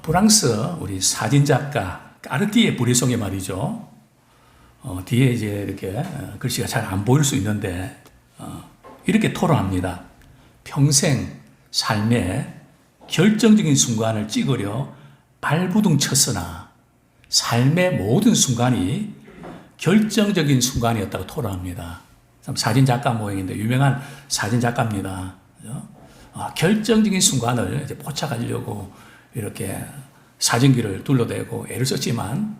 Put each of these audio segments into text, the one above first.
프랑스 우리 사진작가 까르띠에 브레송의 말이죠. 뒤에 이제 이렇게 글씨가 잘 안 보일 수 있는데 이렇게 토로합니다. 평생 삶의 결정적인 순간을 찍으려 발부둥 쳤으나 삶의 모든 순간이 결정적인 순간이었다고 토로합니다. 참 사진작가 모양인데 유명한 사진작가입니다. 결정적인 순간을 이제 포착하려고 이렇게 사진기를 둘러대고 애를 썼지만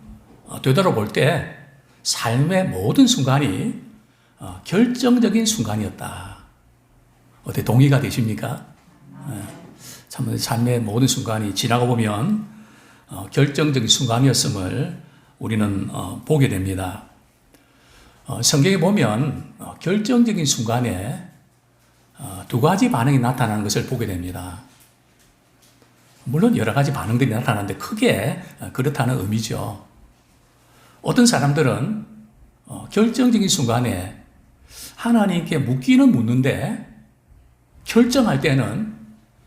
되돌아볼 때 삶의 모든 순간이 결정적인 순간이었다. 어떻게 동의가 되십니까? 참 삶의 모든 순간이 지나고 보면 결정적인 순간이었음을 우리는 보게 됩니다. 성경에 보면 결정적인 순간에 두 가지 반응이 나타나는 것을 보게 됩니다. 물론 여러 가지 반응들이 나타나는데 크게 그렇다는 의미죠. 어떤 사람들은 결정적인 순간에 하나님께 묻기는 묻는데 결정할 때는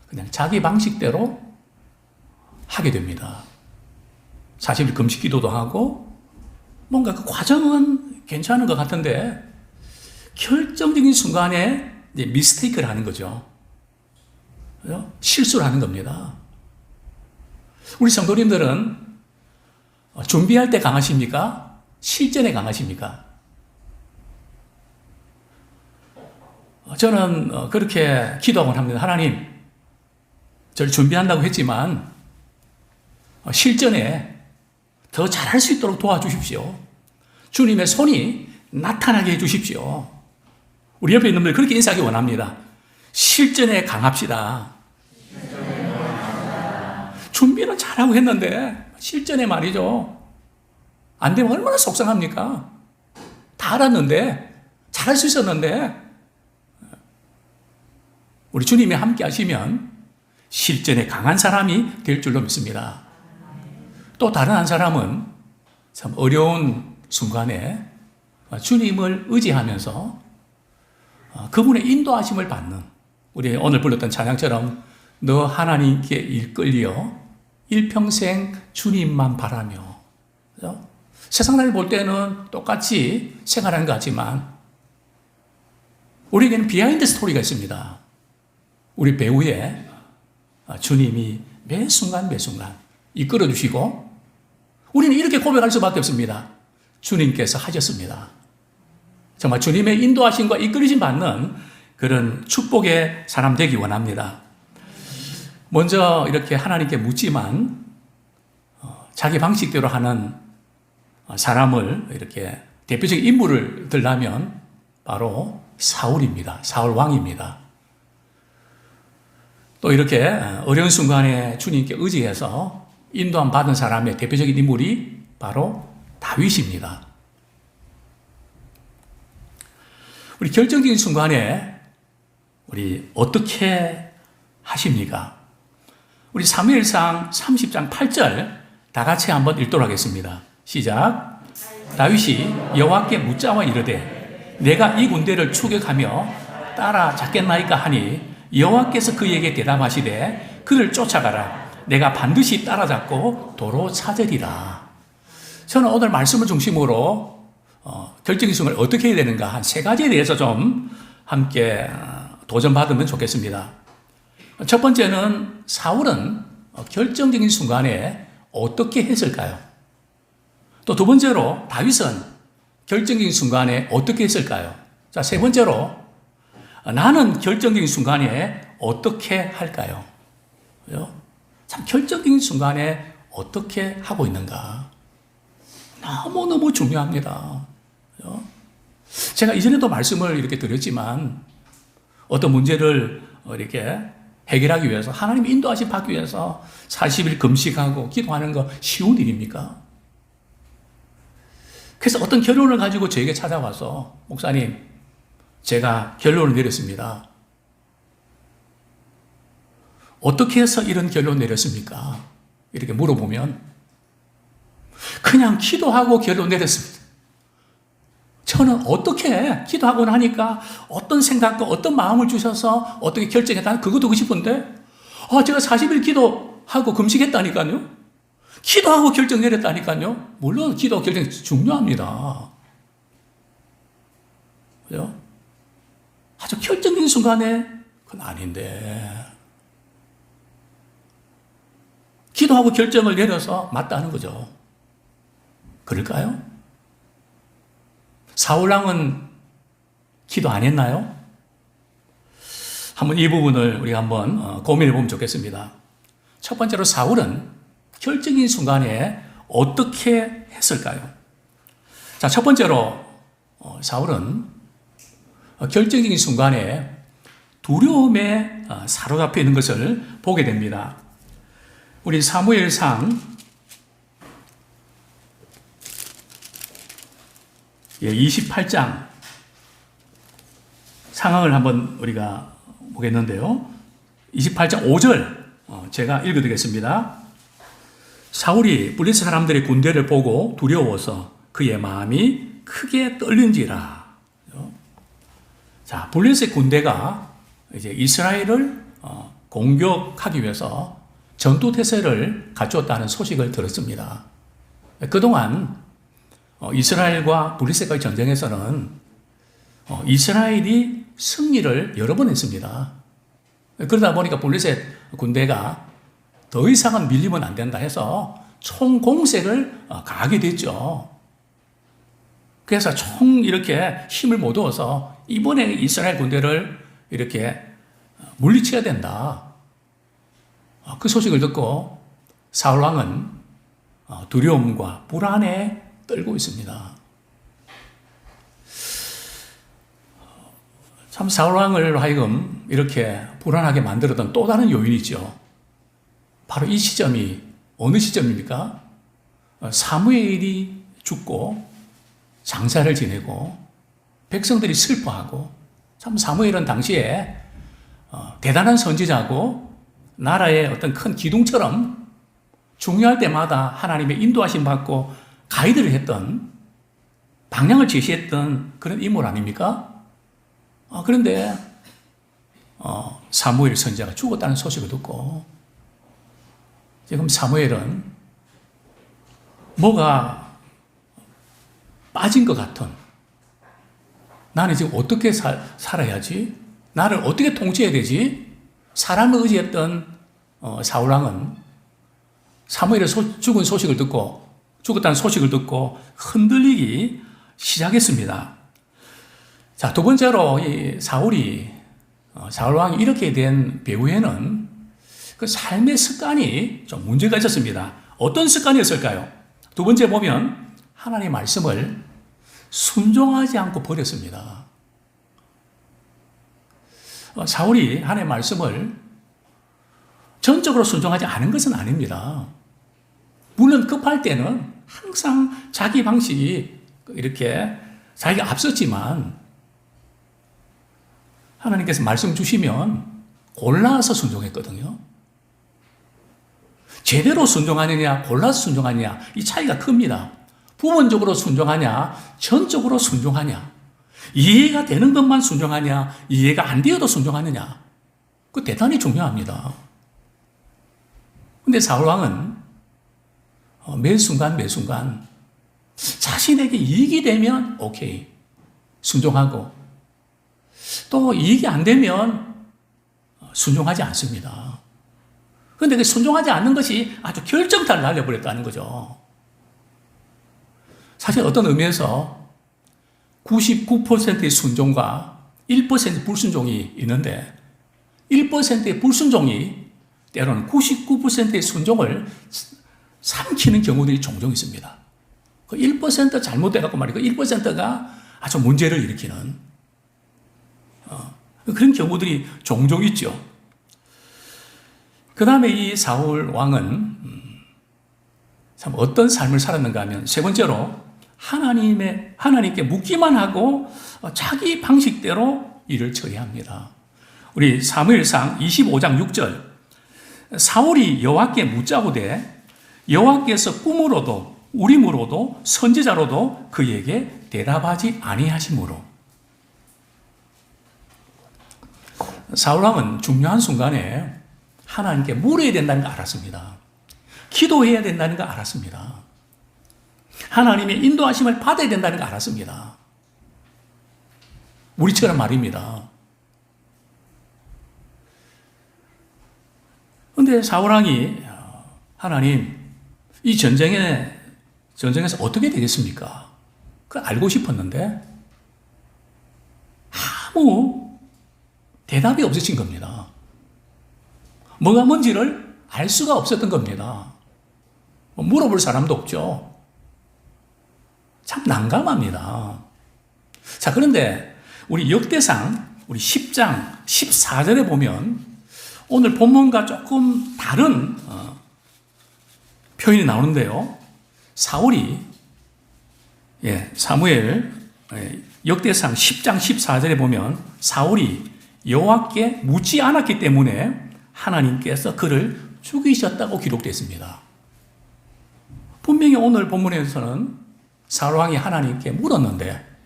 그냥 자기 방식대로 하게 됩니다. 사실 금식 기도도 하고 뭔가 그 과정은 괜찮은 것 같은데 결정적인 순간에 이제 미스테이크를 하는 거죠. 실수를 하는 겁니다. 우리 성도님들은 준비할 때 강하십니까? 실전에 강하십니까? 저는 그렇게 기도하곤 합니다. 하나님, 저를 준비한다고 했지만 실전에 더 잘할 수 있도록 도와주십시오. 주님의 손이 나타나게 해주십시오. 우리 옆에 있는 분들 그렇게 인사하기 원합니다. 실전에 강합시다. 준비는 잘하고 했는데 실전에 말이죠. 안 되면 얼마나 속상합니까? 다 알았는데 잘할 수 있었는데 우리 주님이 함께 하시면 실전에 강한 사람이 될 줄로 믿습니다. 또 다른 한 사람은 참 어려운 순간에 주님을 의지하면서 그분의 인도하심을 받는 우리 오늘 불렀던 찬양처럼 너 하나님께 이끌려 일평생 주님만 바라며 세상 날 볼 때는 똑같이 생활하는 것 같지만 우리에게는 비하인드 스토리가 있습니다. 우리 배우에 주님이 매 순간 이끌어 주시고 우리는 이렇게 고백할 수밖에 없습니다. 주님께서 하셨습니다. 정말 주님의 인도하심과 이끌리심 받는 그런 축복의 사람 되기 원합니다. 먼저 이렇게 하나님께 묻지만 자기 방식대로 하는 사람을 이렇게 대표적인 인물을 들라면 바로 사울입니다. 사울 왕입니다. 또 이렇게 어려운 순간에 주님께 의지해서 인도함 받은 사람의 대표적인 인물이 바로 다윗입니다. 우리 결정적인 순간에 우리 어떻게 하십니까? 우리 사무엘상 30장 8절 다 같이 한번 읽도록 하겠습니다. 시작. 다윗이 여호와께 묻자와 이르되 내가 이 군대를 추격하며 따라잡겠나이까 하니 여호와께서 그에게 대답하시되 그를 쫓아가라. 내가 반드시 따라잡고 도로 찾으리라. 저는 오늘 말씀을 중심으로 결정적인 순간을 어떻게 해야 되는가 한 세 가지에 대해서 좀 함께 도전받으면 좋겠습니다. 첫 번째는 사울은 결정적인 순간에 어떻게 했을까요? 또 두 번째로 다윗은 결정적인 순간에 어떻게 했을까요? 자, 세 번째로 나는 결정적인 순간에 어떻게 할까요? 참 결정적인 순간에 어떻게 하고 있는가? 너무너무 중요합니다. 제가 이전에도 말씀을 이렇게 드렸지만 어떤 문제를 이렇게 해결하기 위해서 하나님 인도하심 받기 위해서 40일 금식하고 기도하는 거 쉬운 일입니까? 그래서 어떤 결론을 가지고 저에게 찾아와서 목사님, 제가 결론을 내렸습니다. 어떻게 해서 이런 결론 내렸습니까? 이렇게 물어보면 그냥 기도하고 결론 내렸습니다. 저는 어떻게 기도하고 나니까 어떤 생각과 어떤 마음을 주셔서 어떻게 결정했다는 그거 듣고 싶은데 제가 40일 기도 하고 금식했다니까요. 기도하고 결정 내렸다니까요. 물론 기도하고 결정이 중요합니다. 그죠? 아주 결정적인 순간에 그건 아닌데 기도하고 결정을 내려서 맞다는 거죠. 그럴까요? 사울왕은 기도 안 했나요? 한번 이 부분을 우리가 한번 고민해 보면 좋겠습니다. 첫 번째로 사울은 결정적인 순간에 어떻게 했을까요? 자, 첫 번째로 사울은 결정적인 순간에 두려움에 사로잡혀 있는 것을 보게 됩니다. 우리 사무엘상 28장 상황을 한번 우리가 보겠는데요. 28장 5절 제가 읽어드리겠습니다. 사울이 블레셋 사람들의 군대를 보고 두려워서 그의 마음이 크게 떨린지라. 자, 블레셋 군대가 이제 이스라엘을 공격하기 위해서 전투 태세를 갖추었다는 소식을 들었습니다. 그동안 이스라엘과 블레셋과의 전쟁에서는 이스라엘이 승리를 여러 번 했습니다. 그러다 보니까 블레셋 군대가 더 이상은 밀리면 안 된다 해서 총공세를 가하게 됐죠. 그래서 이렇게 힘을 모두어서 이번에 이스라엘 군대를 이렇게 물리쳐야 된다. 그 소식을 듣고 사울왕은 두려움과 불안에 떨고 있습니다. 참 사울왕을 하여금 이렇게 불안하게 만들었던 또 다른 요인이 있죠. 바로 이 시점이 어느 시점입니까? 사무엘이 죽고 장사를 지내고 백성들이 슬퍼하고, 참 사무엘은 당시에 대단한 선지자고 나라의 어떤 큰 기둥처럼 중요할 때마다 하나님의 인도하심 받고 가이드를 했던, 방향을 제시했던 그런 인물 아닙니까? 그런데 사무엘 선지자가 죽었다는 소식을 듣고 지금 사무엘은 뭐가 빠진 것 같은, 나는 지금 어떻게 살아야지? 나를 어떻게 통치해야 되지? 사람을 의지했던 사울왕은 사무엘의 죽은 소식을 듣고, 죽었다는 소식을 듣고 흔들리기 시작했습니다. 자, 두 번째로 이 사울왕이 이렇게 된 배후에는 그 삶의 습관이 좀 문제가 있었습니다. 어떤 습관이었을까요? 두 번째 보면 하나님의 말씀을 순종하지 않고 버렸습니다. 사울이 하나님의 말씀을 전적으로 순종하지 않은 것은 아닙니다. 물론 급할 때는 항상 자기 방식이 이렇게 자기가 앞섰지만 하나님께서 말씀 주시면 골라서 순종했거든요. 제대로 순종하느냐, 골라서 순종하느냐, 이 차이가 큽니다. 부분적으로 순종하냐, 전적으로 순종하냐, 이해가 되는 것만 순종하냐, 이해가 안 되어도 순종하느냐, 그 대단히 중요합니다. 근데 사울왕은 매 순간 자신에게 이익이 되면 오케이, 순종하고, 또 이익이 안 되면 순종하지 않습니다. 그런데 그 순종하지 않는 것이 아주 결정타를 날려버렸다는 거죠. 사실 어떤 의미에서 99%의 순종과 1% 불순종이 있는데 1%의 불순종이 때로는 99%의 순종을 삼키는 경우들이 종종 있습니다. 그 1% 잘못돼갖고 말이고 1%가 아주 문제를 일으키는 그런 경우들이 종종 있죠. 그 다음에 이 사울 왕은 참 어떤 삶을 살았는가 하면 세 번째로 하나님께 묻기만 하고 자기 방식대로 일을 처리합니다. 우리 사무엘상 25장 6절, 사울이 여호와께 묻자오되 여호와께서 꿈으로도 우림으로도 선지자로도 그에게 대답하지 아니하시므로. 사울 왕은 중요한 순간에 하나님께 물어야 된다는 걸 알았습니다. 기도해야 된다는 걸 알았습니다. 하나님의 인도하심을 받아야 된다는 걸 알았습니다. 우리처럼 말입니다. 그런데 사울왕이 하나님, 이 전쟁에서 어떻게 되겠습니까? 그걸 알고 싶었는데 아무 대답이 없으신 겁니다. 뭐가 뭔지를 알 수가 없었던 겁니다. 물어볼 사람도 없죠. 참 난감합니다. 자, 그런데 우리 역대상 우리 10장 14절에 보면 오늘 본문과 조금 다른 표현이 나오는데요. 사울이 사무엘 역대상 10장 14절에 보면 사울이 여호와께 묻지 않았기 때문에 하나님께서 그를 죽이셨다고 기록되어 있습니다. 분명히 오늘 본문에서는 사울왕이 하나님께 물었는데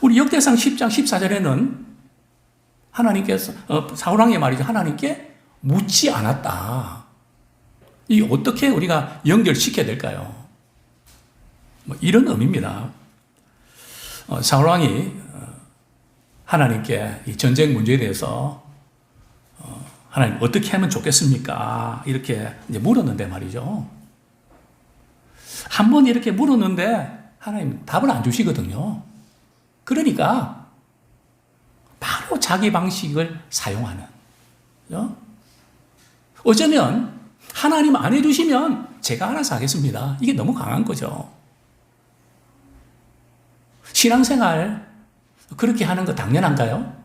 우리 역대상 10장 14절에는 하나님께서 사울왕이 말이죠. 하나님께 묻지 않았다. 이 어떻게 우리가 연결시켜야 될까요? 이런 의미입니다. 사울왕이 하나님께 이 전쟁 문제에 대해서 하나님 어떻게 하면 좋겠습니까? 이렇게 이제 물었는데 말이죠. 한 번 이렇게 물었는데 하나님 답을 안 주시거든요. 그러니까 바로 자기 방식을 사용하는. 어쩌면 하나님 안 해주시면 제가 알아서 하겠습니다. 이게 너무 강한 거죠. 신앙생활 그렇게 하는 거 당연한가요?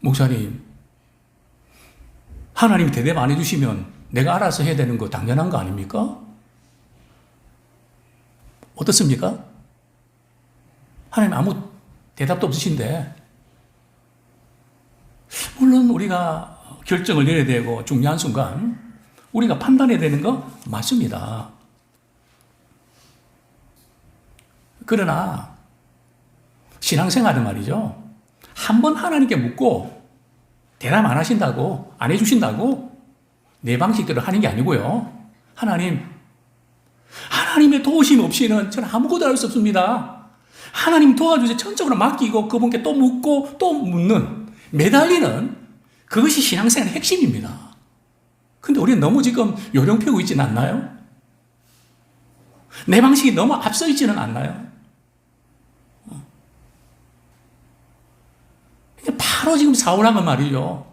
목사님, 하나님이 대답 안 해주시면 내가 알아서 해야 되는 거 당연한 거 아닙니까? 어떻습니까? 하나님 아무 대답도 없으신데 물론 우리가 결정을 내려야 되고 중요한 순간 우리가 판단해야 되는 거 맞습니다. 그러나 신앙생활은 말이죠. 한 번 하나님께 묻고 대답 안 하신다고, 안 해주신다고 내 방식대로 하는 게 아니고요. 하나님의 도우심 없이는 저는 아무것도 할 수 없습니다. 하나님 도와주세요. 전적으로 맡기고 그분께 또 묻고 또 묻는, 매달리는 그것이 신앙생활의 핵심입니다. 근데 우리는 너무 지금 요령 펴고 있지는 않나요? 내 방식이 너무 앞서 있지는 않나요? 바로 지금 사울왕은 말이죠.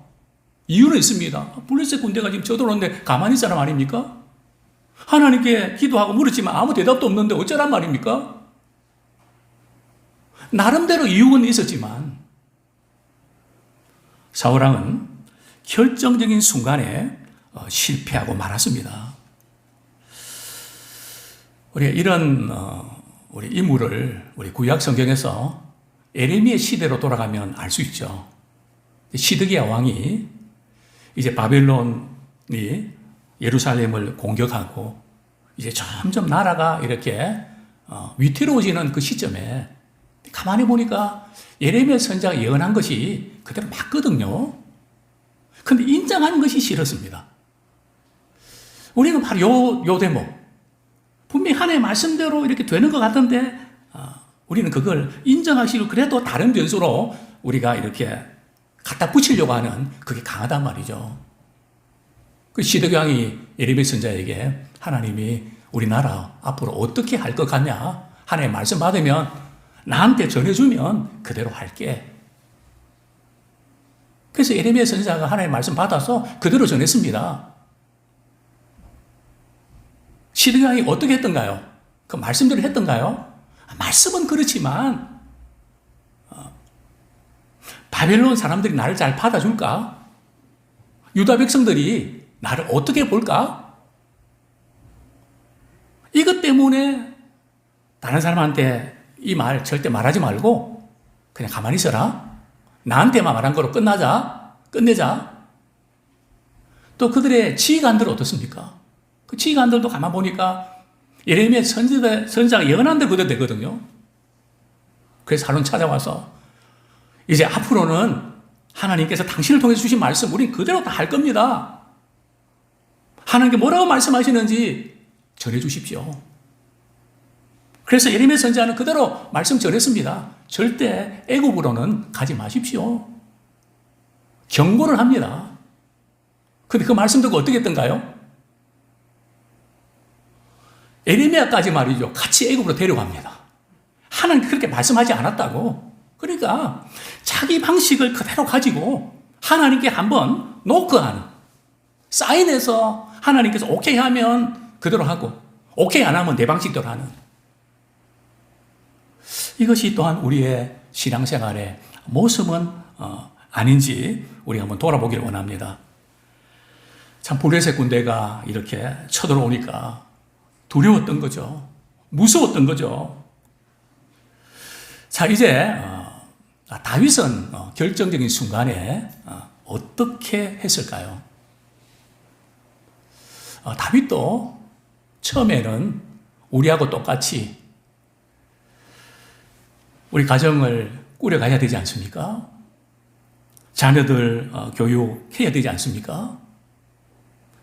이유는 있습니다. 블레셋 군대가 지금 쳐들어오는데 가만히 있으란 말입니까? 하나님께 기도하고 물었지만 아무 대답도 없는데 어쩌란 말입니까? 나름대로 이유는 있었지만 사울왕은 결정적인 순간에 실패하고 말았습니다. 우리가 이런 우리 인물을 우리 구약 성경에서 에레미야 시대로 돌아가면 알 수 있죠. 시드기야 왕이 이제 바벨론이 예루살렘을 공격하고 이제 점점 나라가 이렇게 위태로워지는 그 시점에 가만히 보니까 예레미야 선지자가 예언한 것이 그대로 맞거든요. 근데 인정하는 것이 싫었습니다. 우리는 바로 요 대목. 분명히 하나님의 말씀대로 이렇게 되는 것 같은데 우리는 그걸 인정하시고 그래도 다른 변수로 우리가 이렇게 갖다 붙이려고 하는 그게 강하단 말이죠. 그 시드기야 왕이 예레미야 선지자에게 하나님이 우리나라 앞으로 어떻게 할 것 같냐? 하나님의 말씀 받으면 나한테 전해주면 그대로 할게. 그래서 예레미야 선지자가 하나님의 말씀 받아서 그대로 전했습니다. 시드기야 왕이 어떻게 했던가요? 그 말씀대로 했던가요? 말씀은 그렇지만 바벨론 사람들이 나를 잘 받아줄까? 유다 백성들이 나를 어떻게 볼까? 이것 때문에 다른 사람한테 이 말 절대 말하지 말고 그냥 가만히 있어라. 나한테만 말한 거로 끝내자. 또 그들의 지휘관들은 어떻습니까? 그 지휘관들도 가만 보니까 예레미야 선지자가 예언한 대로 그대로 되거든요. 그래서 하루는 찾아와서 이제 앞으로는 하나님께서 당신을 통해서 주신 말씀 우린 그대로 다 할 겁니다. 하나님께 뭐라고 말씀하시는지 전해 주십시오. 그래서 예레미야 선지자는 그대로 말씀 전했습니다. 절대 애굽으로는 가지 마십시오. 경고를 합니다. 근데 그 말씀 듣고 어떻게 했던가요? 예레미야까지 말이죠. 같이 애굽으로 데려갑니다. 하나님 그렇게 말씀하지 않았다고. 그러니까 자기 방식을 그대로 가지고 하나님께 한번 노크하는, 사인해서 하나님께서 오케이 하면 그대로 하고 오케이 안 하면 내 방식대로 하는, 이것이 또한 우리의 신앙생활의 모습은 아닌지 우리가 한번 돌아보기를 원합니다. 참 블레셋 군대가 이렇게 쳐들어오니까 두려웠던 거죠. 무서웠던 거죠. 자, 이제 다윗은 결정적인 순간에 어떻게 했을까요? 다윗도 처음에는 우리하고 똑같이 우리 가정을 꾸려가야 되지 않습니까? 자녀들 교육해야 되지 않습니까?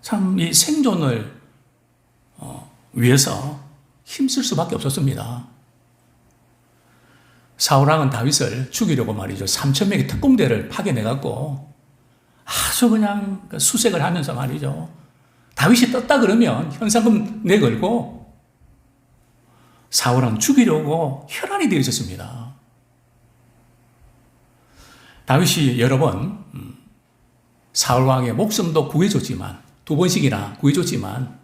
참 이 생존을 위해서 힘쓸 수밖에 없었습니다. 사울왕은 다윗을 죽이려고 말이죠. 3,000명의 특공대를 파견해갖고 아주 그냥 수색을 하면서 말이죠. 다윗이 떴다 그러면 현상금 내걸고 사울은 죽이려고 혈안이 되어 있었습니다. 다윗이 여러 번 사울왕의 목숨도 구해줬지만, 2번씩이나 구해줬지만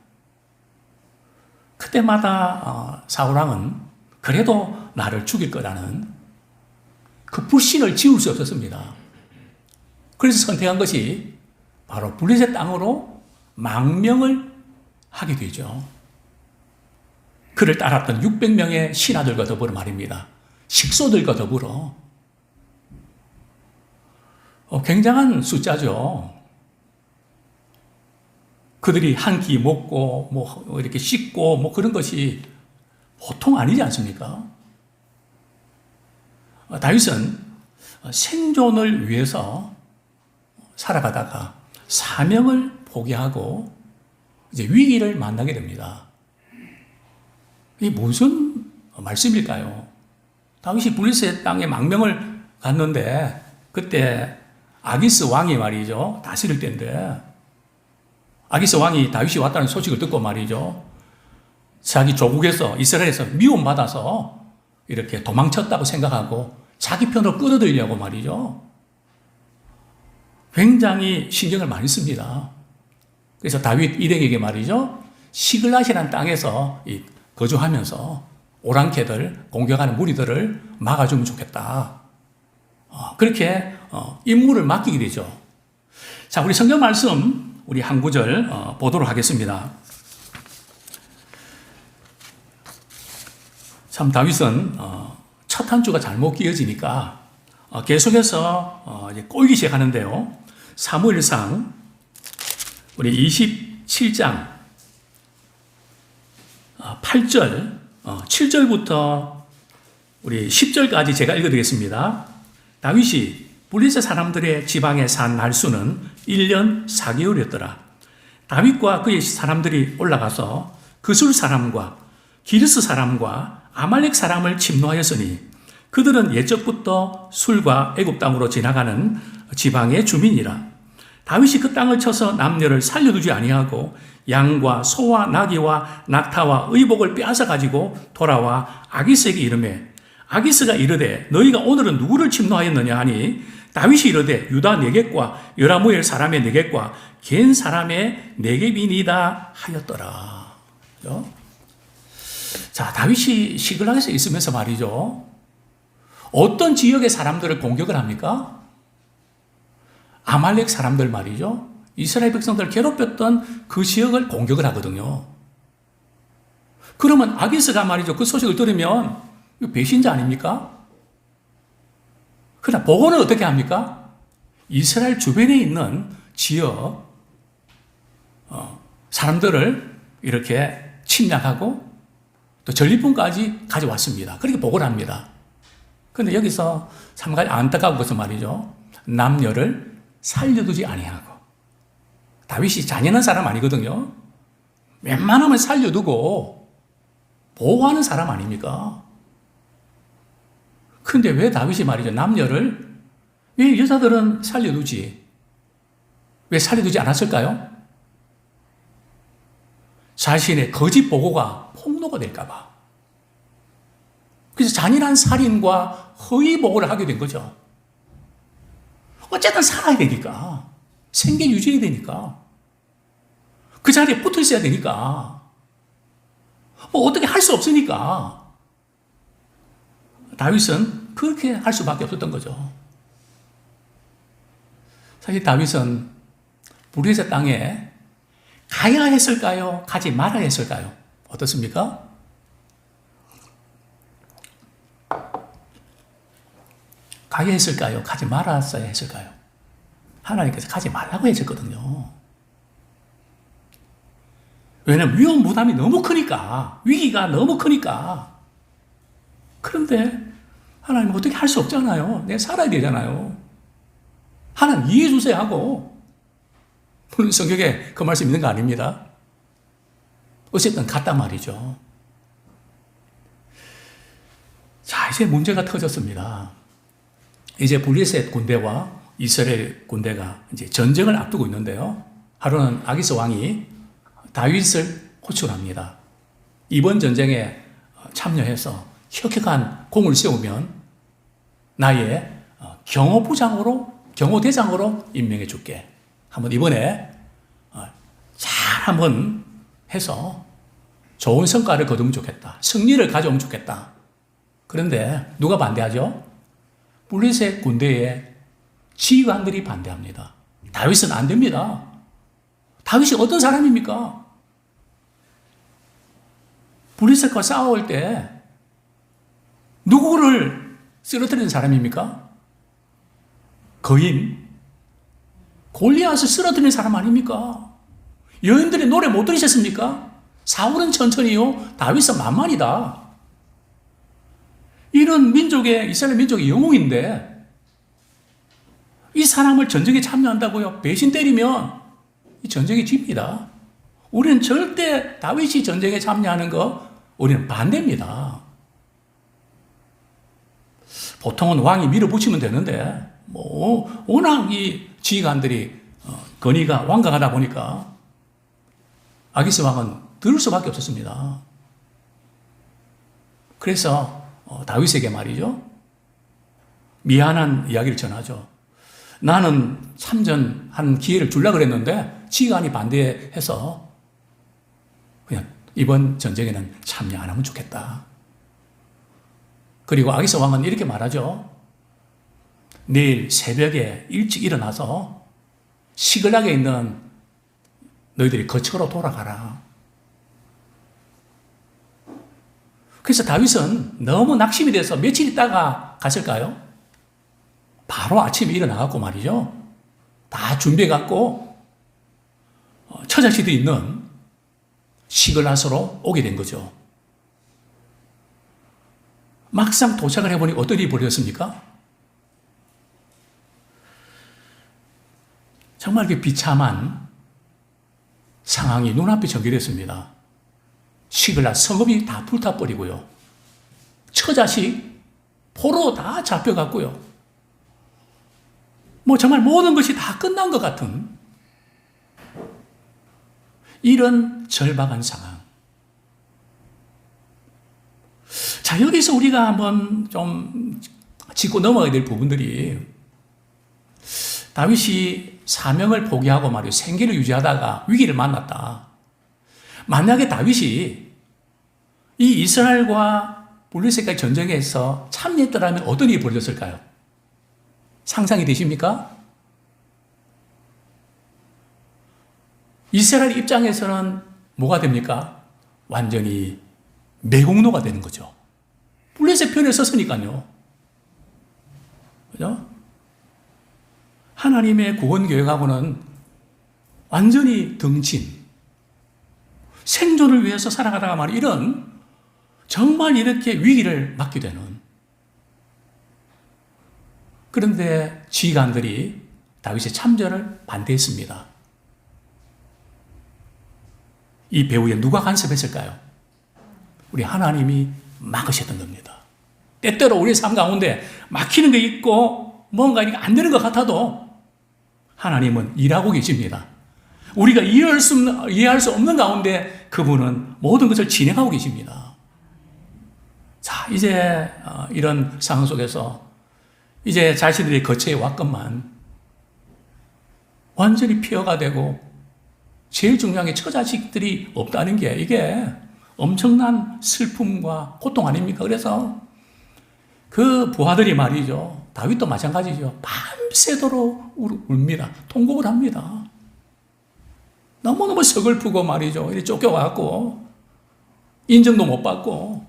그때마다 사울왕은 그래도 나를 죽일 거라는 그 불신을 지울 수 없었습니다. 그래서 선택한 것이 바로 블레셋 땅으로 망명을 하게 되죠. 그를 따랐던 600명의 신하들과 더불어 말입니다. 식소들과 더불어. 굉장한 숫자죠. 그들이 한 끼 먹고 뭐 이렇게 씻고 뭐 그런 것이 보통 아니지 않습니까? 다윗은 생존을 위해서 살아가다가 사명을 포기하고 이제 위기를 만나게 됩니다. 이게 무슨 말씀일까요? 다윗이 블레셋 땅에 망명을 갔는데 그때 아기스 왕이 말이죠. 다스릴 때인데 아기스 왕이 다윗이 왔다는 소식을 듣고 말이죠. 자기 조국에서 이스라엘에서 미움받아서 이렇게 도망쳤다고 생각하고 자기 편으로 끌어들이려고 말이죠. 굉장히 신경을 많이 씁니다. 그래서 다윗 일행에게 말이죠. 시글랏이라는 땅에서 거주하면서 오랑캐들, 공격하는 무리들을 막아주면 좋겠다. 그렇게 임무를 맡기게 되죠. 자, 우리 성경 말씀 우리 한 구절 보도록 하겠습니다. 참 다윗은 첫 한 주가 잘못 끼어지니까 계속해서 이제 꼬이기 시작하는데요. 사무엘상 우리 27장 8절 7절부터 우리 10절까지 제가 읽어드리겠습니다. 다윗이 블레셋 사람들의 지방에 산 날수는 1년 4개월이었더라. 다윗과 그의 사람들이 올라가서 그술 사람과 기르스 사람과 아말렉 사람을 침노하였으니 그들은 옛적부터 술과 애굽 땅으로 지나가는 지방의 주민이라. 다윗이 그 땅을 쳐서 남녀를 살려두지 아니하고 양과 소와 나귀와 낙타와 의복을 빼앗아 가지고 돌아와 아기스에게 이르매 아기스가 이르되 너희가 오늘은 누구를 침노하였느냐 하니 다윗이 이르되 유다 네겝과 여라무엘 사람의 네겝과 겐 사람의 네겝이니이다 하였더라. 그렇죠? 자, 다윗이 시글락에서 있으면서 말이죠. 어떤 지역의 사람들을 공격을 합니까? 아말렉 사람들 말이죠. 이스라엘 백성들을 괴롭혔던 그 지역을 공격을 하거든요. 그러면 아기스가 말이죠. 그 소식을 들으면 배신자 아닙니까? 그러나 보고는 어떻게 합니까? 이스라엘 주변에 있는 지역 사람들을 이렇게 침략하고 또 전리품까지 가져왔습니다. 그렇게 보고를 합니다. 그런데 여기서 참 안타까운 것은 말이죠. 남녀를 살려두지 아니하고. 다윗이 잔인한 사람 아니거든요. 웬만하면 살려두고 보호하는 사람 아닙니까? 근데 왜 다윗이 말이죠. 남녀를 왜 여자들은 살려두지? 왜 살려두지 않았을까요? 자신의 거짓 보고가 폭로가 될까봐. 그래서 잔인한 살인과 허위 보고를 하게 된 거죠. 어쨌든 살아야 되니까. 생계 유지해야 되니까. 그 자리에 붙어 있어야 되니까. 뭐 어떻게 할 수 없으니까. 다윗은 그렇게 할 수밖에 없었던 거죠. 사실 다윗은 브리스 땅에 가야 했을까요? 가지 말아야 했을까요? 어떻습니까? 가야 했을까요? 가지 말았어야 했을까요? 하나님께서 가지 말라고 하셨거든요. 왜냐하면 위험 부담이 너무 크니까, 위기가 너무 크니까. 그런데 하나님은 어떻게 할 수 없잖아요. 내가 살아야 되잖아요. 하나님 이해해 주세요 하고. 물론 성경에 그 말씀 있는 거 아닙니다. 어쨌든 갔단 말이죠. 자, 이제 문제가 터졌습니다. 이제 블레셋 군대와 이스라엘 군대가 이제 전쟁을 앞두고 있는데요. 하루는 아기스 왕이 다윗을 호출합니다. 이번 전쟁에 참여해서 혁혁한 공을 세우면 나의 경호대장으로 임명해 줄게. 한번 이번에 잘 한번 해서 좋은 성과를 거두면 좋겠다. 승리를 가져오면 좋겠다. 그런데 누가 반대하죠? 블레셋 군대의 지휘관들이 반대합니다. 다윗은 안 됩니다. 다윗이 어떤 사람입니까? 블레셋과 싸울 때 누구를 쓰러뜨리는 사람입니까? 거인 골리앗을 쓰러뜨리는 사람 아닙니까? 여인들의 노래 못 들으셨습니까? 사울은 천천히요, 다윗은 만만이다. 이런 이스라엘 민족의 영웅인데 이 사람을 전쟁에 참여한다고요? 배신 때리면 이 전쟁이 집니다. 우리는 절대 다윗이 전쟁에 참여하는 거 우리는 반대입니다. 보통은 왕이 밀어붙이면 되는데 워낙 이 지휘관들이 건의가 완강하다 보니까 아기스 왕은 들을 수밖에 없었습니다. 그래서 다윗에게 말이죠. 미안한 이야기를 전하죠. 나는 참전한 기회를 주려고 그랬는데 지휘관이 반대해서 그냥 이번 전쟁에는 참여 안 하면 좋겠다. 그리고 아기스 왕은 이렇게 말하죠. 내일 새벽에 일찍 일어나서 시글락에 있는 너희들이 거처로 돌아가라. 그래서 다윗은 너무 낙심이 돼서 며칠 있다가 갔을까요? 바로 아침에 일어나갖고 말이죠. 다 준비해갖고 처자식도 있는 시글락으로 오게 된 거죠. 막상 도착을 해보니 어떤 일이 벌어졌습니까? 정말 그 비참한 상황이 눈앞에 전개됐습니다. 시글락 성읍이 다 불타버리고요. 처자식 포로 다 잡혀갔고요. 정말 모든 것이 다 끝난 것 같은 이런 절박한 상황. 자, 여기서 우리가 한번 좀 짚고 넘어가야 될 부분들이 다윗이 사명을 포기하고 말이요 생계를 유지하다가 위기를 만났다. 만약에 다윗이 이 이스라엘과 블레셋과의 전쟁에서 참여했더라면 어떤 일이 벌어졌을까요? 상상이 되십니까? 이스라엘 입장에서는 뭐가 됩니까? 완전히 매국노가 되는 거죠. 블레셋 편에 섰으니까요. 그죠? 하나님의 구원 계획하고는 완전히 등진. 생존을 위해서 살아가다가 말이야 이런 정말 이렇게 위기를 맞게 되는 그런데 지휘관들이 다윗의 참전을 반대했습니다. 이 배후에 누가 간섭했을까요? 우리 하나님이 막으셨던 겁니다. 때때로 우리 삶 가운데 막히는 게 있고 뭔가 안 되는 것 같아도 하나님은 일하고 계십니다. 우리가 이해할 수 없는 가운데 그분은 모든 것을 진행하고 계십니다. 자, 이제 이런 상황 속에서 이제 자신들이 거처에 왔건만 완전히 폐허가 되고 제일 중요한 게 처자식들이 없다는 게 이게 엄청난 슬픔과 고통 아닙니까? 그래서 그 부하들이 말이죠. 다윗도 마찬가지죠. 밤새도록 웁니다. 통곡을 합니다. 너무너무 서글프고 말이죠. 이렇게 쫓겨와갖고 인정도 못 받고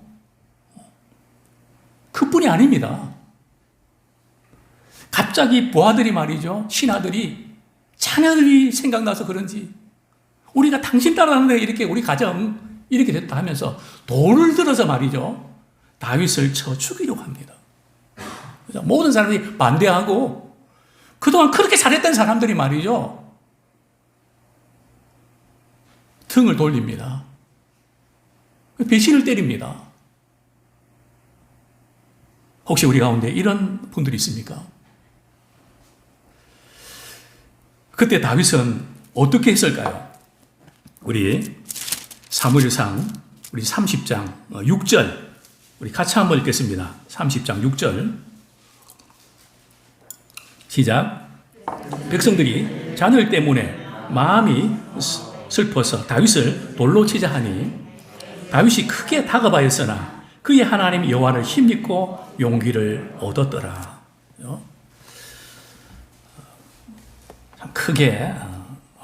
그뿐이 아닙니다. 갑자기 부하들이 말이죠. 신하들이 자녀들이 생각나서 그런지 우리가 당신 따라하는데 이렇게 우리 가정 이렇게 됐다 하면서 돌을 들어서 말이죠. 다윗을 쳐 죽이려고 합니다. 모든 사람들이 반대하고 그동안 그렇게 잘했던 사람들이 말이죠. 등을 돌립니다. 배신을 때립니다. 혹시 우리 가운데 이런 분들이 있습니까? 그때 다윗은 어떻게 했을까요? 우리 사무엘상 우리 30장 6절 우리 같이 한번 읽겠습니다. 30장 6절 시작. 백성들이 자녀 때문에 마음이 슬퍼서 다윗을 돌로 치자 하니 다윗이 크게 다급하였으나 그의 하나님 여호와를 힘입고 용기를 얻었더라. 참 크게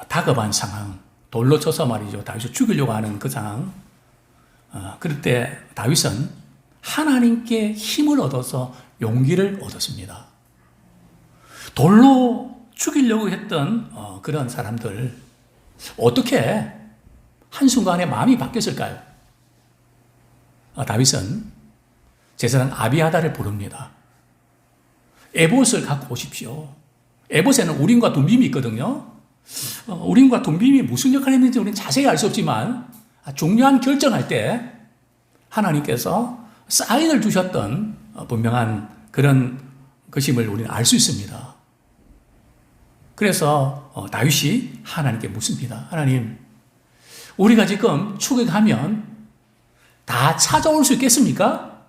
다급한 상황, 돌로 쳐서 말이죠. 다윗을 죽이려고 하는 그 상황. 그럴 때 다윗은 하나님께 힘을 얻어서 용기를 얻었습니다. 돌로 죽이려고 했던 그런 사람들 어떻게 한순간에 마음이 바뀌었을까요? 다윗은 제사장 아비아다를 부릅니다. 에봇을 갖고 오십시오. 에봇에는 우림과 둠빔이 있거든요. 우림과 둠빔이 무슨 역할을 했는지 우리는 자세히 알 수 없지만 중요한 결정할 때 하나님께서 사인을 주셨던 분명한 그런 것임을 우리는 알 수 있습니다. 그래서 다윗이 하나님께 묻습니다. 하나님, 우리가 지금 추격하면 다 찾아올 수 있겠습니까?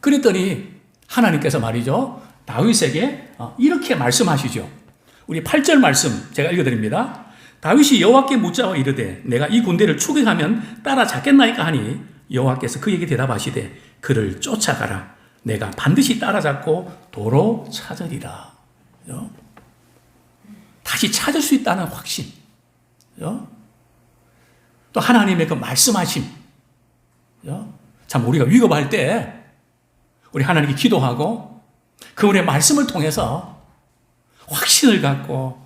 그랬더니 하나님께서 말이죠. 다윗에게 이렇게 말씀하시죠. 우리 8절 말씀 제가 읽어드립니다. 다윗이 여호와께 묻자와 이르되 내가 이 군대를 추격하면 따라잡겠나이까 하니 여호와께서 그에게 대답하시되 그를 쫓아가라. 내가 반드시 따라잡고 도로 찾으리라. 다시 찾을 수 있다는 확신. 또 하나님의 그 말씀하심. 참 우리가 위급할 때 우리 하나님께 기도하고 그분의 말씀을 통해서 확신을 갖고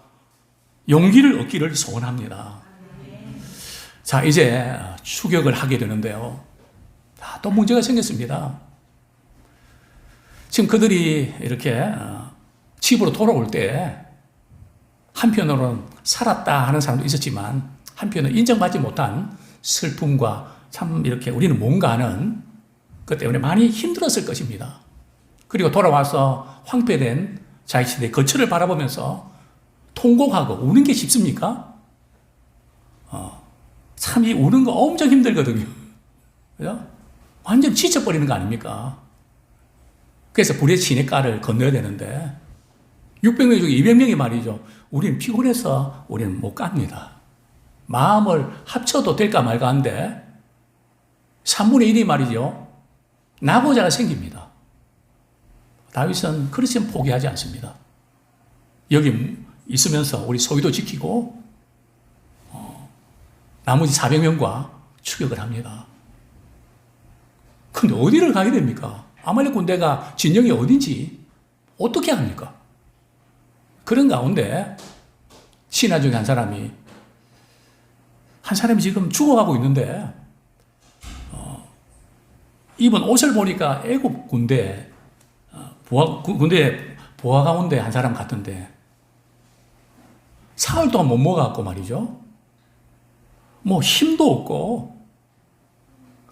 용기를 얻기를 소원합니다. 자, 이제 추격을 하게 되는데요. 또 문제가 생겼습니다. 지금 그들이 이렇게 집으로 돌아올 때 한편으로는 살았다 하는 사람도 있었지만 한편으로는 인정받지 못한 슬픔과 참 이렇게 우리는 뭔가 하는 그 때문에 많이 힘들었을 것입니다. 그리고 돌아와서 황폐된 자신의 거처를 바라보면서 통곡하고 우는 게 쉽습니까? 참 이 우는 거 엄청 힘들거든요. 그죠? 완전 지쳐버리는 거 아닙니까? 그래서 불의 시냇가를 건너야 되는데 600명 중에 200명이 말이죠. 우리는 피곤해서 우리는 못 갑니다. 마음을 합쳐도 될까 말까 한데 3분의 1이 말이죠. 나고자가 생깁니다. 다윗은 그렇지만 포기하지 않습니다. 여기 있으면서 우리 소유도 지키고 나머지 400명과 추격을 합니다. 근데 어디를 가야 됩니까? 아말렉 군대가 진영이 어딘지 어떻게 합니까? 그런 가운데 신하 중에 한 사람이 지금 죽어가고 있는데 입은 옷을 보니까 애굽 군대 군대 보아 가운데 한 사람 같은데 사흘 동안 못 먹어갖고 말이죠. 뭐 힘도 없고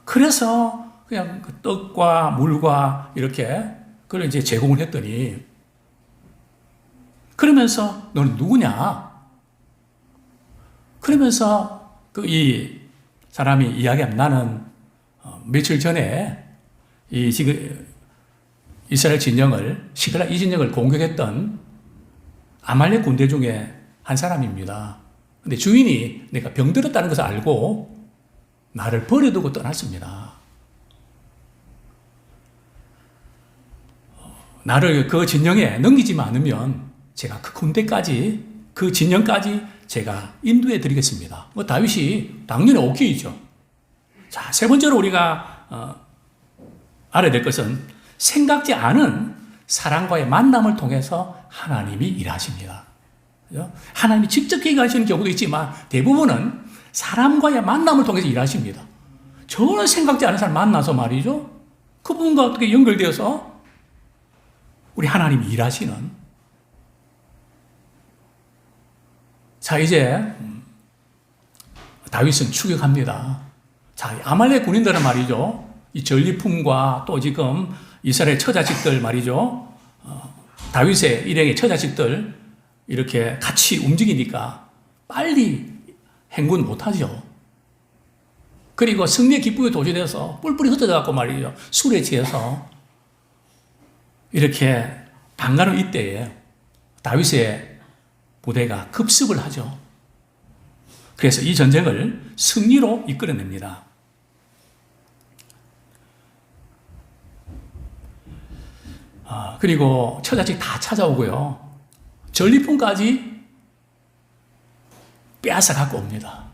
그래서 그냥 그 떡과 물과 이렇게 그걸 이제 제공을 했더니 그러면서 너는 누구냐? 그러면서 그 이 사람이 이야기하면 나는 며칠 전에 이 지금 이스라엘 진영을 시클락 이 진영을 공격했던 아말렉 군대 중에 한 사람입니다. 근데 주인이 내가 병들었다는 것을 알고 나를 버려두고 떠났습니다. 나를 그 진영에 넘기지 않으면 제가 그 군대까지 그 진영까지 제가 인도해 드리겠습니다. 다윗이 당연히 오케이죠. 자, 세 번째로 우리가 알아야 될 것은 생각지 않은 사람과의 만남을 통해서 하나님이 일하십니다. 그죠? 하나님이 직접 계획하시는 경우도 있지만 대부분은 사람과의 만남을 통해서 일하십니다. 전혀 생각지 않은 사람 만나서 말이죠. 그분과 어떻게 연결되어서 우리 하나님이 일하시는. 자, 이제 다윗은 추격합니다. 자, 아말렉 군인들은 말이죠. 이 전리품과 또 지금 이스라엘 처자식들 말이죠. 다윗의 일행의 처자식들 이렇게 같이 움직이니까 빨리 행군 못하죠. 그리고 승리의 기쁨에 도취돼서 뿔뿔이 흩어져 갖고 말이죠. 술에 취해서 이렇게 방가는 이때에 다윗의 부대가 급습을 하죠. 그래서 이 전쟁을 승리로 이끌어냅니다. 그리고 처자식 다 찾아오고요. 전리품까지 빼앗아 갖고 옵니다.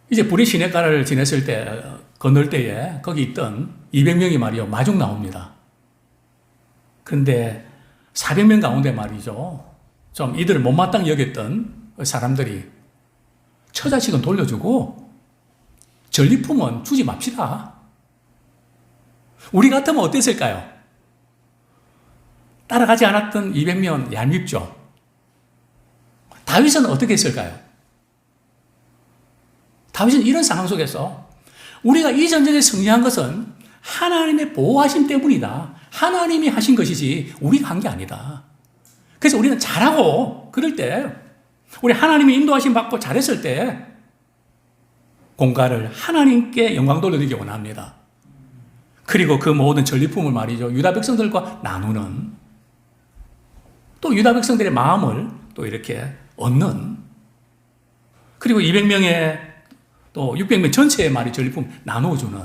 이제 불의 시냇가를 지냈을 때, 건널 때에 거기 있던 200명이 말이요, 마중 나옵니다. 그런데 400명 가운데 말이죠. 좀 이들을 못마땅히 여겼던 사람들이 처자식은 돌려주고 전리품은 주지 맙시다. 우리 같으면 어땠을까요? 따라가지 않았던 200명 얄밉죠. 다윗은 어떻게 했을까요? 다윗은 이런 상황 속에서 우리가 이 전쟁에 승리한 것은 하나님의 보호하심 때문이다. 하나님이 하신 것이지 우리가 한 게 아니다. 그래서 우리는 잘하고 그럴 때 우리 하나님의 인도하심 받고 잘했을 때 공가를 하나님께 영광 돌려드리기 원합니다. 그리고 그 모든 전리품을 말이죠. 유다 백성들과 나누는 또 유다 백성들의 마음을 또 이렇게 얻는 그리고 200명의 또 600명 전체의 말이 전리품 나눠주는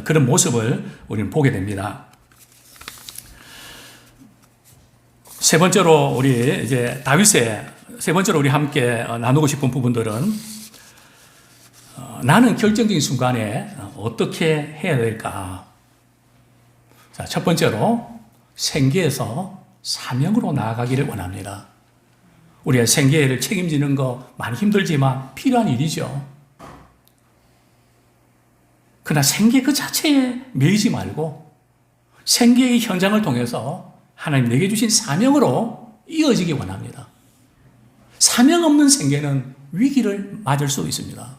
그런 모습을 우리는 보게 됩니다. 세 번째로 우리 이제 다윗의 세 번째로 우리 함께 나누고 싶은 부분들은 나는 결정적인 순간에 어떻게 해야 될까? 자, 첫 번째로 생계에서 사명으로 나아가기를 원합니다. 우리가 생계를 책임지는 거 많이 힘들지만 필요한 일이죠. 그러나 생계 그 자체에 매이지 말고 생계의 현장을 통해서 하나님 내게 주신 사명으로 이어지기 원합니다. 사명 없는 생계는 위기를 맞을 수 있습니다.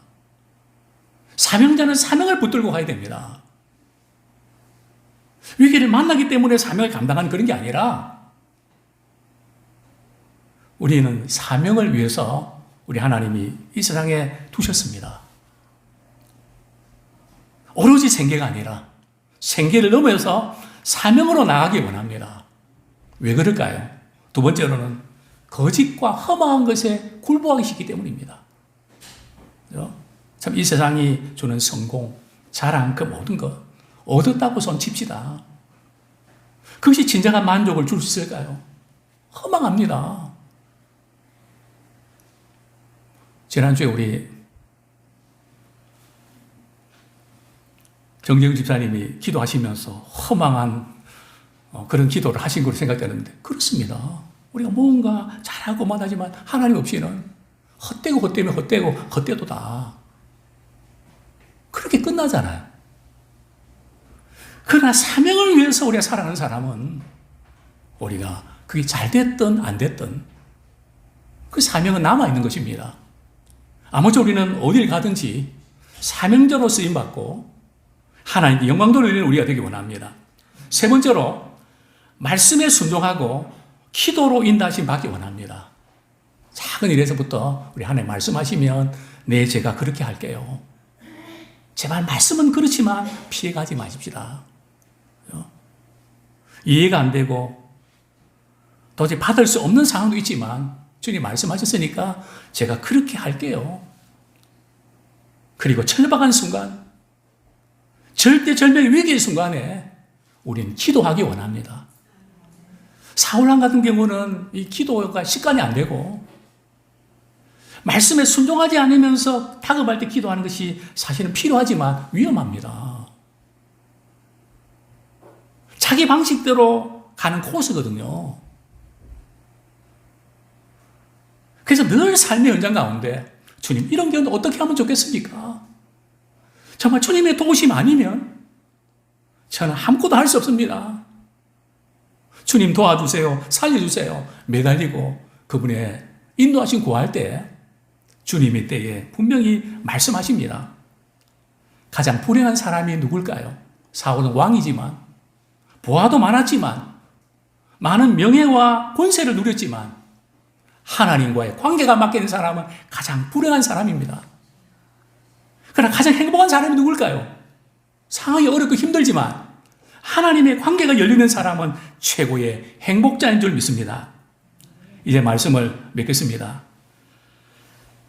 사명자는 사명을 붙들고 가야 됩니다. 위기를 만나기 때문에 사명을 감당하는 그런 게 아니라 우리는 사명을 위해서 우리 하나님이 이 세상에 두셨습니다. 오로지 생계가 아니라 생계를 넘어서 사명으로 나가기 원합니다. 왜 그럴까요? 두 번째로는 거짓과 험한 것에 굴복하기 쉽기 때문입니다. 참 이 세상이 주는 성공, 자랑, 그 모든 것 얻었다고 손칩시다. 그것이 진정한 만족을 줄 수 있을까요? 허망합니다. 지난주에 우리 정재훈 집사님이 기도하시면서 허망한 그런 기도를 하신 걸로 생각되는데 그렇습니다. 우리가 뭔가 잘하고만 하지만 하나님 없이는 헛되도다. 그렇게 끝나잖아요. 그러나 사명을 위해서 우리가 살아가는 사람은 우리가 그게 잘 됐든 안 됐든 그 사명은 남아있는 것입니다. 아무쪼록 우리는 어딜 가든지 사명자로 쓰임받고 하나님께 영광 돌리는 우리가 되기 원합니다. 세 번째로 말씀에 순종하고 기도로 인도하심 받기 원합니다. 작은 일에서부터 우리 하나님 말씀하시면 네, 제가 그렇게 할게요. 제발 말씀은 그렇지만 피해가지 마십시다. 이해가 안 되고 도저히 받을 수 없는 상황도 있지만 주님 말씀하셨으니까 제가 그렇게 할게요. 그리고 철박한 순간, 절대절명의 위기의 순간에 우리는 기도하기 원합니다. 사울왕 같은 경우는 이 기도가 습관이 안 되고 말씀에 순종하지 않으면서 다급할 때 기도하는 것이 사실은 필요하지만 위험합니다. 자기 방식대로 가는 코스거든요. 그래서 늘 삶의 현장 가운데 주님, 이런 경우는 어떻게 하면 좋겠습니까? 정말 주님의 도우심 아니면 저는 아무것도 할 수 없습니다. 주님 도와주세요, 살려주세요 매달리고 그분의 인도하심 구할 때 주님의 때에 분명히 말씀하십니다. 가장 불행한 사람이 누굴까요? 사울은 왕이지만 부하도 많았지만 많은 명예와 권세를 누렸지만 하나님과의 관계가 막힌 사람은 가장 불행한 사람입니다. 그러나 가장 행복한 사람이 누굴까요? 상황이 어렵고 힘들지만 하나님의 관계가 열리는 사람은 최고의 행복자인 줄 믿습니다. 이제 말씀을 맺겠습니다.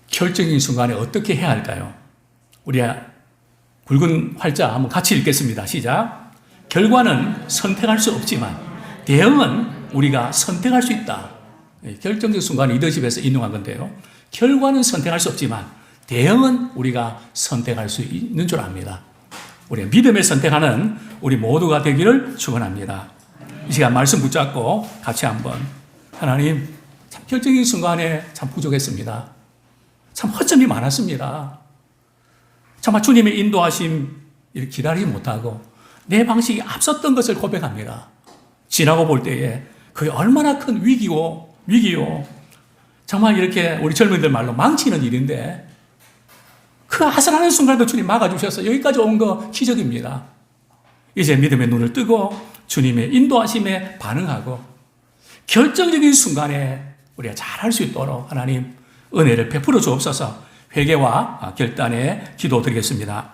결정적인 순간에 어떻게 해야 할까요? 우리 굵은 활자 한번 같이 읽겠습니다. 시작. 결과는 선택할 수 없지만 대응은 우리가 선택할 수 있다. 결정적 순간에 리더십에서 인용한 건데요. 결과는 선택할 수 없지만 대응은 우리가 선택할 수 있는 줄 압니다. 우리 믿음을 선택하는 우리 모두가 되기를 축원합니다. 이 시간 말씀 붙잡고 같이 한번 하나님, 참 결정적인 순간에 참 부족했습니다. 참 허점이 많았습니다. 정말 주님의 인도하심 기다리지 못하고 내 방식이 앞섰던 것을 고백합니다. 지나고 볼 때에 그게 얼마나 큰 위기요. 정말 이렇게 우리 젊은이들 말로 망치는 일인데 그 아슬하는 순간도 주님 막아주셔서 여기까지 온 거 기적입니다. 이제 믿음의 눈을 뜨고 주님의 인도하심에 반응하고 결정적인 순간에 우리가 잘할 수 있도록 하나님 은혜를 베풀어 주옵소서. 회개와 결단에 기도드리겠습니다.